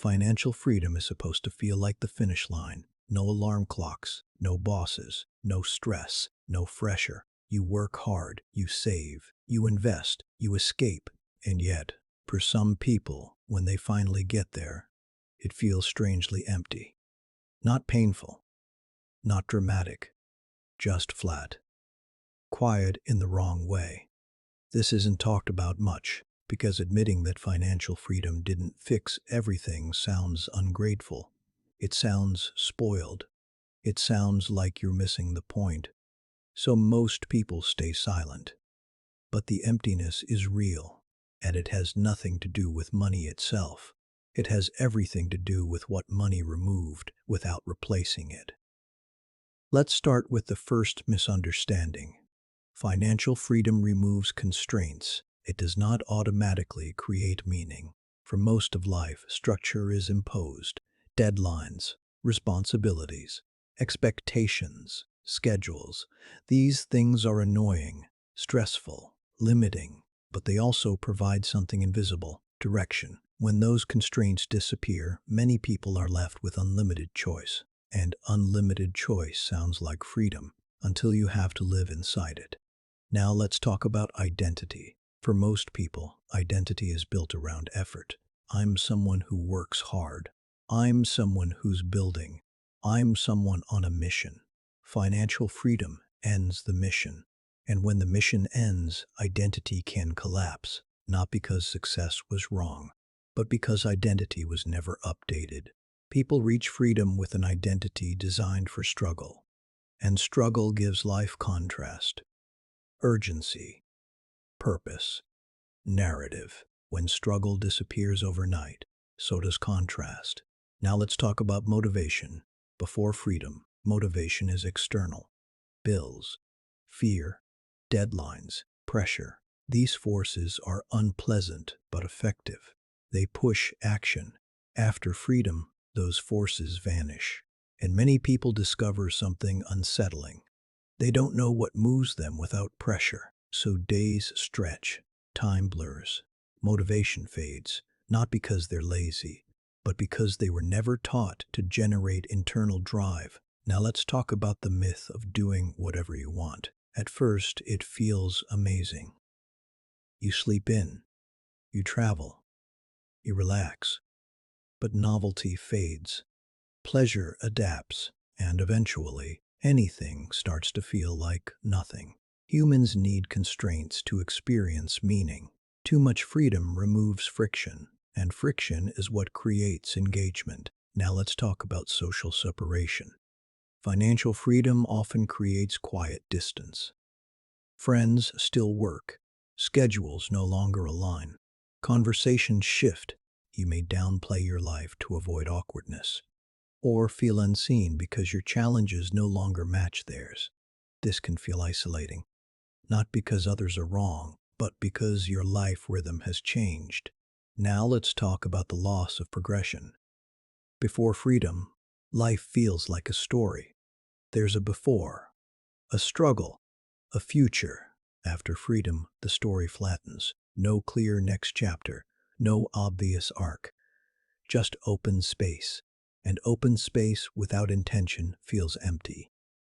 Financial freedom is supposed to feel like the finish line. No alarm clocks, no bosses, no stress, no pressure. You work hard, you save, you invest, you escape. And yet, for some people, when they finally get there, it feels strangely empty. Not painful, not dramatic, just flat. Quiet in the wrong way. This isn't talked about much, because admitting that financial freedom didn't fix everything sounds ungrateful. It sounds spoiled. It sounds like you're missing the point. So most people stay silent. But the emptiness is real, and it has nothing to do with money itself. It has everything to do with what money removed without replacing it. Let's start with the first misunderstanding. Financial freedom removes constraints. It does not automatically create meaning. For most of life, structure is imposed. Deadlines, responsibilities, expectations, schedules. These things are annoying, stressful, limiting, but they also provide something invisible, direction. When those constraints disappear, many people are left with unlimited choice. And unlimited choice sounds like freedom until you have to live inside it. Now let's talk about identity. For most people, identity is built around effort. I'm someone who works hard. I'm someone who's building. I'm someone on a mission. Financial freedom ends the mission. And when the mission ends, identity can collapse, not because success was wrong, but because identity was never updated. People reach freedom with an identity designed for struggle, and struggle gives life contrast, urgency, purpose, narrative. When struggle disappears overnight, so does contrast. Now let's talk about motivation. Before freedom, motivation is external. Bills, fear, deadlines, pressure. These forces are unpleasant but effective. They push action. After freedom, those forces vanish. And many people discover something unsettling. They don't know what moves them without pressure. So days stretch, time blurs, motivation fades, not because they're lazy, but because they were never taught to generate internal drive. Now let's talk about the myth of doing whatever you want. At first, it feels amazing. You sleep in, you travel, you relax. But novelty fades, pleasure adapts, and eventually, anything starts to feel like nothing. Humans need constraints to experience meaning. Too much freedom removes friction, and friction is what creates engagement. Now let's talk about social separation. Financial freedom often creates quiet distance. Friends still work. Schedules no longer align. Conversations shift. You may downplay your life to avoid awkwardness, or feel unseen because your challenges no longer match theirs. This can feel isolating, not because others are wrong, but because your life rhythm has changed. Now let's talk about the loss of progression. Before freedom, life feels like a story. There's a before, a struggle, a future. After freedom, the story flattens. No clear next chapter, no obvious arc, just open space. And open space without intention feels empty.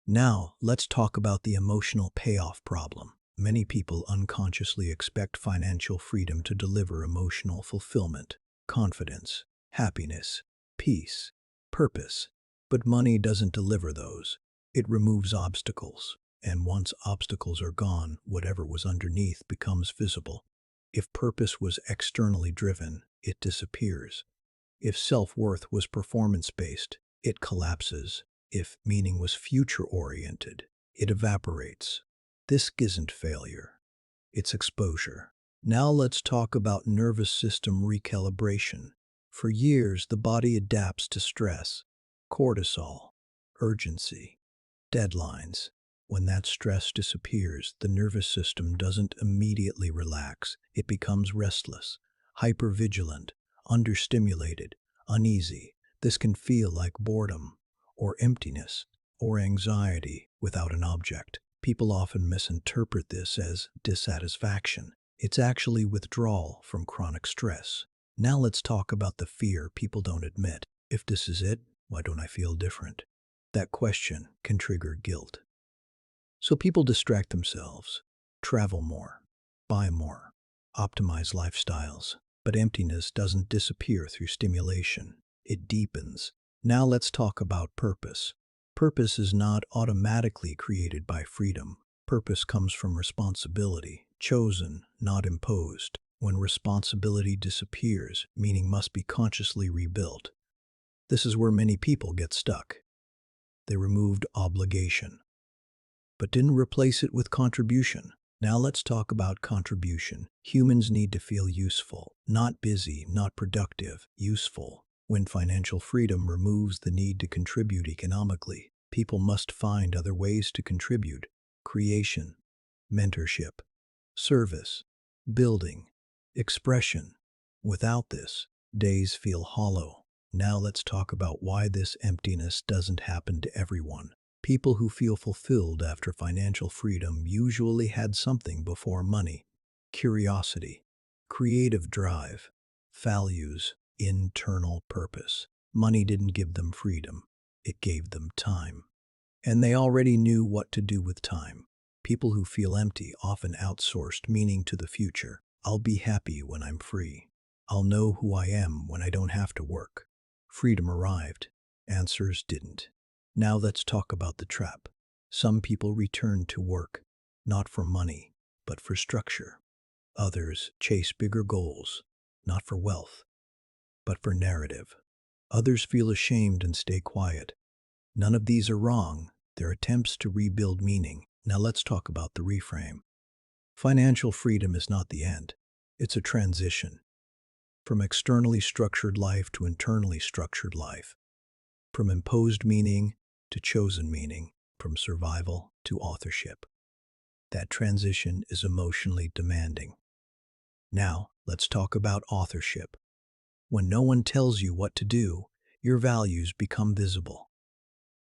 Now, let's talk about the emotional payoff problem. Many people unconsciously expect financial freedom to deliver emotional fulfillment, confidence, happiness, peace, purpose. But money doesn't deliver those. It removes obstacles. And once obstacles are gone, whatever was underneath becomes visible. If purpose was externally driven, it disappears. If self-worth was performance-based, it collapses. If meaning was future-oriented, it evaporates. This isn't failure. It's exposure. Now let's talk about nervous system recalibration. For years, the body adapts to stress, cortisol, urgency, deadlines. When that stress disappears, the nervous system doesn't immediately relax. It becomes restless, hypervigilant, understimulated, uneasy. This can feel like boredom, or emptiness, or anxiety without an object. People often misinterpret this as dissatisfaction. It's actually withdrawal from chronic stress. Now let's talk about the fear people don't admit. If this is it, why don't I feel different? That question can trigger guilt. So people distract themselves, travel more, buy more, optimize lifestyles. But emptiness doesn't disappear through stimulation. It deepens. Now let's talk about purpose. Purpose is not automatically created by freedom. Purpose comes from responsibility, chosen, not imposed. When responsibility disappears, meaning must be consciously rebuilt. This is where many people get stuck. They removed obligation, but didn't replace it with contribution. Now let's talk about contribution. Humans need to feel useful, not busy, not productive, useful. When financial freedom removes the need to contribute economically, people must find other ways to contribute. Creation, mentorship, service, building, expression. Without this, days feel hollow. Now let's talk about why this emptiness doesn't happen to everyone. People who feel fulfilled after financial freedom usually had something before money: curiosity, creative drive, values, internal purpose. Money didn't give them freedom, it gave them time. And they already knew what to do with time. People who feel empty often outsourced meaning to the future. I'll be happy when I'm free. I'll know who I am when I don't have to work. Freedom arrived. Answers didn't. Now let's talk about the trap. Some people return to work, not for money, but for structure. Others chase bigger goals, not for wealth, but for narrative. Others feel ashamed and stay quiet. None of these are wrong. They're attempts to rebuild meaning. Now let's talk about the reframe. Financial freedom is not the end. It's a transition from externally structured life to internally structured life, from imposed meaning to chosen meaning, from survival to authorship. That transition is emotionally demanding. Now, let's talk about authorship. When no one tells you what to do, your values become visible.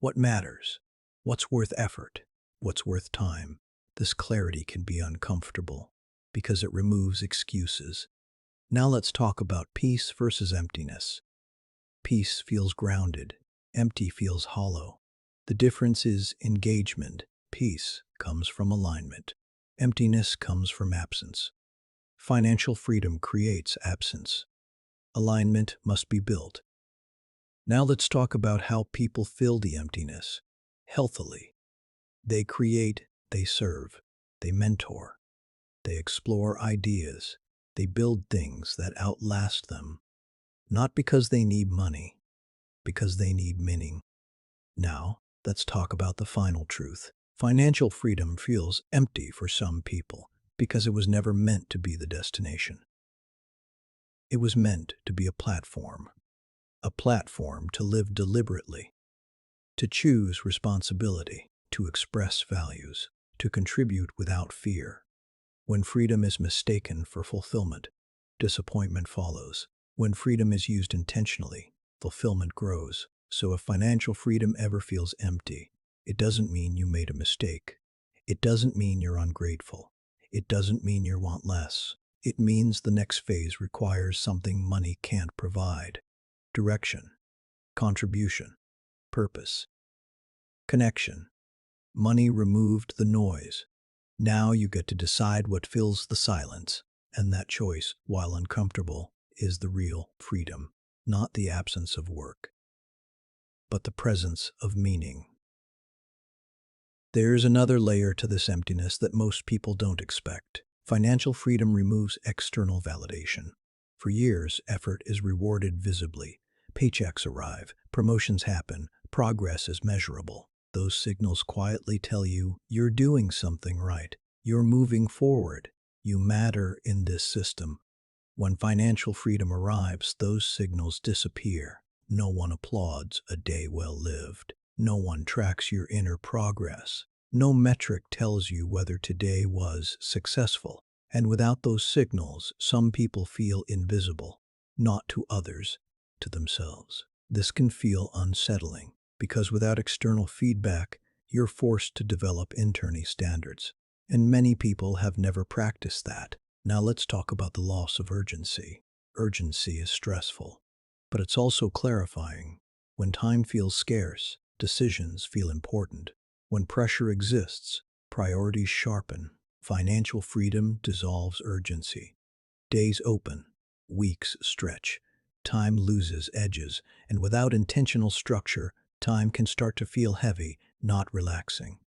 What matters? What's worth effort? What's worth time? This clarity can be uncomfortable because it removes excuses. Now let's talk about peace versus emptiness. Peace feels grounded, empty feels hollow. The difference is engagement. Peace comes from alignment. Emptiness comes from absence. Financial freedom creates absence. Alignment must be built. Now let's talk about how people fill the emptiness healthily. They create, they serve, they mentor, they explore ideas, they build things that outlast them, not because they need money, because they need meaning. Now, let's talk about the final truth. Financial freedom feels empty for some people because it was never meant to be the destination. It was meant to be a platform to live deliberately, to choose responsibility, to express values, to contribute without fear. When freedom is mistaken for fulfillment, disappointment follows. When freedom is used intentionally, fulfillment grows. So if financial freedom ever feels empty, it doesn't mean you made a mistake. It doesn't mean you're ungrateful. It doesn't mean you want less. It means the next phase requires something money can't provide: direction, contribution, purpose, connection. Money removed the noise. Now you get to decide what fills the silence, and that choice, while uncomfortable, is the real freedom, not the absence of work, but the presence of meaning. There's another layer to this emptiness that most people don't expect. Financial freedom removes external validation. For years, effort is rewarded visibly. Paychecks arrive, promotions happen, progress is measurable. Those signals quietly tell you you're doing something right. You're moving forward. You matter in this system. When financial freedom arrives, those signals disappear. No one applauds a day well lived. No one tracks your inner progress. No metric tells you whether today was successful. And without those signals, some people feel invisible, not to others, to themselves. This can feel unsettling because without external feedback, you're forced to develop internal standards. And many people have never practiced that. Now let's talk about the loss of urgency. Urgency is stressful, but it's also clarifying. When time feels scarce, decisions feel important. When pressure exists, priorities sharpen. Financial freedom dissolves urgency. Days open, weeks stretch, time loses edges, and without intentional structure, time can start to feel heavy, not relaxing.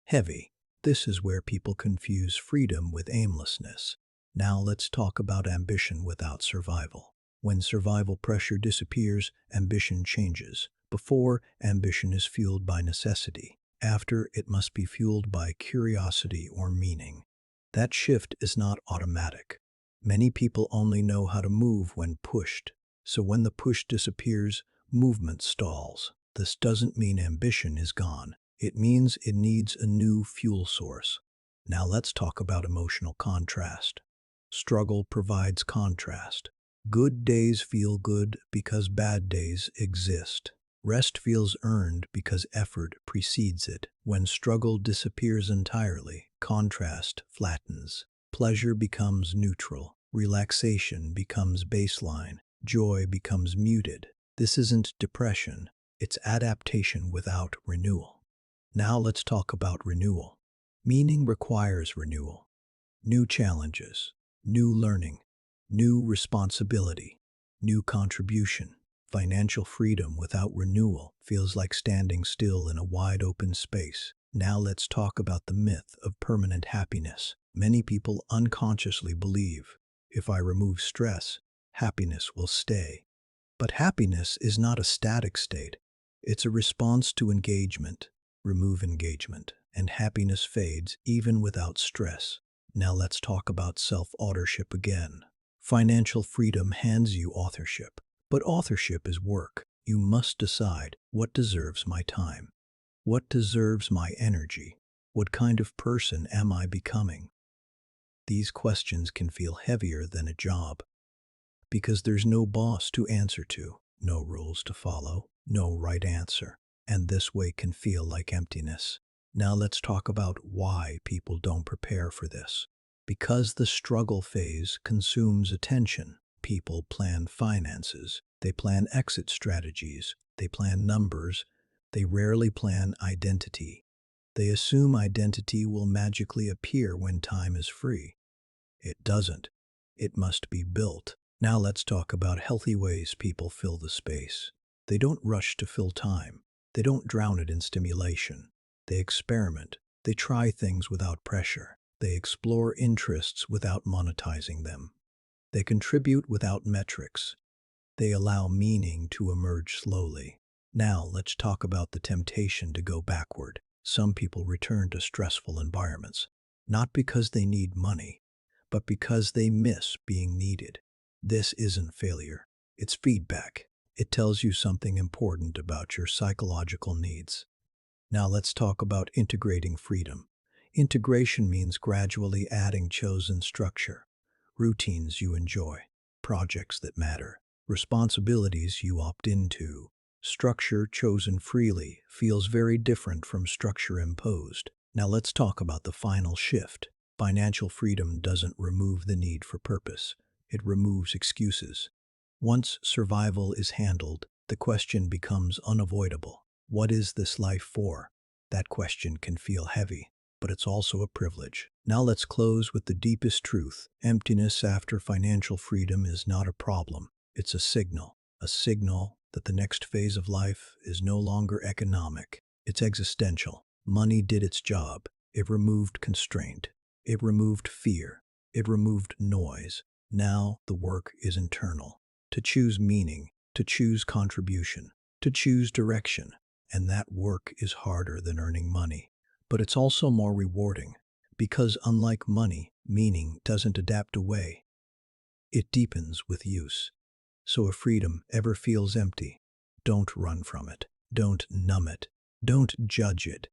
Heavy. This is where people confuse freedom with aimlessness. Now let's talk about ambition without survival. When survival pressure disappears, ambition changes. Before, ambition is fueled by necessity. After, it must be fueled by curiosity or meaning. That shift is not automatic. Many people only know how to move when pushed. So when the push disappears, movement stalls. This doesn't mean ambition is gone. It means it needs a new fuel source. Now let's talk about emotional contrast. Struggle provides contrast. Good days feel good because bad days exist. Rest feels earned because effort precedes it. When struggle disappears entirely, contrast flattens. Pleasure becomes neutral. Relaxation becomes baseline. Joy becomes muted. This isn't depression. It's adaptation without renewal. Now let's talk about renewal. Meaning requires renewal. New challenges, new learning, new responsibility, new contribution. Financial freedom without renewal feels like standing still in a wide open space. Now let's talk about the myth of permanent happiness. Many people unconsciously believe, if I remove stress, happiness will stay. But happiness is not a static state. It's a response to engagement. Remove engagement, and happiness fades even without stress. Now let's talk about self-authorship again. Financial freedom hands you authorship, but authorship is work. You must decide what deserves my time, what deserves my energy, what kind of person am I becoming? These questions can feel heavier than a job because there's no boss to answer to, no rules to follow, no right answer. And this way can feel like emptiness. Now let's talk about why people don't prepare for this. Because the struggle phase consumes attention. People plan finances, they plan exit strategies, they plan numbers, they rarely plan identity. They assume identity will magically appear when time is free. It doesn't. It must be built. Now let's talk about healthy ways people fill the space. They don't rush to fill time. They don't drown it in stimulation. They experiment. They try things without pressure. They explore interests without monetizing them. They contribute without metrics. They allow meaning to emerge slowly. Now let's talk about the temptation to go backward. Some people return to stressful environments, not because they need money, but because they miss being needed. This isn't failure. It's feedback. It tells you something important about your psychological needs. Now let's talk about integrating freedom. Integration means gradually adding chosen structure, routines you enjoy, projects that matter, responsibilities you opt into. Structure chosen freely feels very different from structure imposed. Now let's talk about the final shift. Financial freedom doesn't remove the need for purpose. It removes excuses. Once survival is handled, the question becomes unavoidable. What is this life for? That question can feel heavy, but it's also a privilege. Now let's close with the deepest truth. Emptiness after financial freedom is not a problem. It's a signal that the next phase of life is no longer economic. It's existential. Money did its job. It removed constraint. It removed fear. It removed noise. Now the work is internal. To choose meaning, to choose contribution, to choose direction. And that work is harder than earning money. But it's also more rewarding, because unlike money, meaning doesn't adapt away. It deepens with use. So if freedom ever feels empty, don't run from it. Don't numb it. Don't judge it.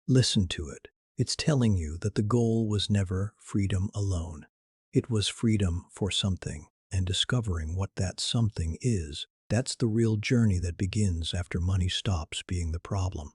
Listen to it. It's telling you that the goal was never freedom alone. It was freedom for something, and discovering what that something is. That's the real journey that begins after money stops being the problem.